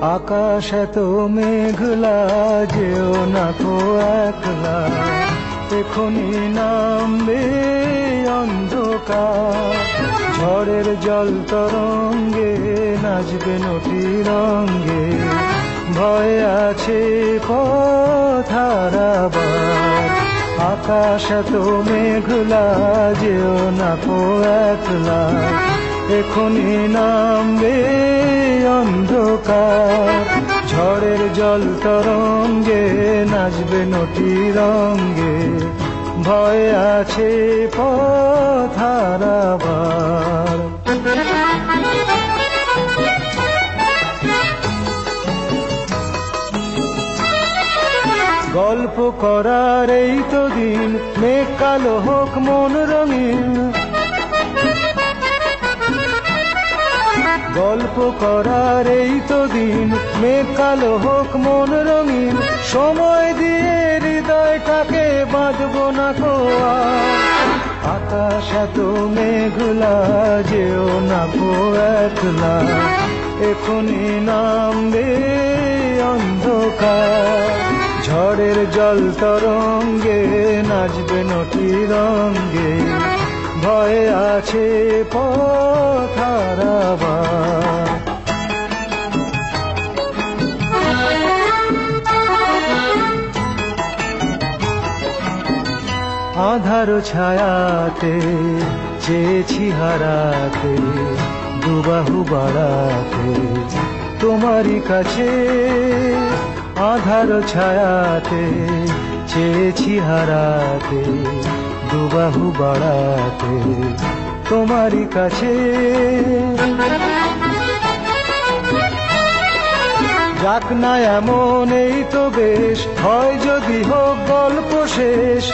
আকাশ এত মেঘলা, যেও না কো একলা, এখনি নামবে অন্ধকার। ঝড়ের জল তরঙ্গে নাচবে নটি রঙ্গে, ভয় আছে পথ হারাবার। আকাশ এত মেঘলা, যেও না কো একলা, এখনি নামবে অন্ধকার। ঝড়ের জল তরঙ্গে নাচবে নটি রঙ্গে, ভয় আছে পথ হারাবার। গল্প করার এই তো দিন, মেঘ কালো হোক মন রঙিন। গল্প করার এই তো দিন, মেঘ কালো হোক মন রঙিন। সময় দিয়ে হৃদয়টাকে বাঁধবো না কো আর। আকাশ এত মেঘলা, যেও না কো একলা, এখনি নামবে অন্ধকার। ঝড়ের জল তরঙ্গে নাচবে নটি রঙ্গে, ভয় আছে পথ হারাবার। আধার ছায়াতে চেয়েছি হারাতে, দুবাহু বাড়াতে তোমারই কাছে। আধার ছায়াতে চেয়েছি হারাতে, দুবাহু বাড়াতে তোমারই কাছে। যাক না এমন এই তো বেশ, হয় যদি হোক গল্প শেষ।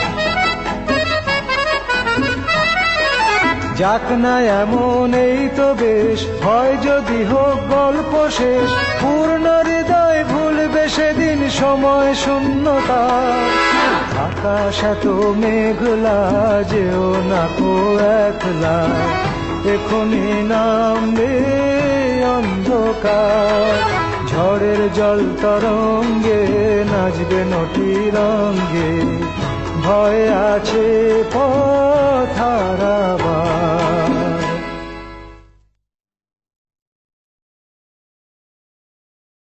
যাক না এমন এই তো বেশ, হয় যদি হোক গল্প শেষ। পূর্ণ হৃদয় ভুলবে সেদিন সময় শূন্যতা। আকাশ এত মেঘলা, যেও না কো একলা, এখনি নামবে অন্ধকার। ঝড়ের জল তরঙ্গে নাচবে নটি রঙ্গে, ভয় আছে পথ হারাবার।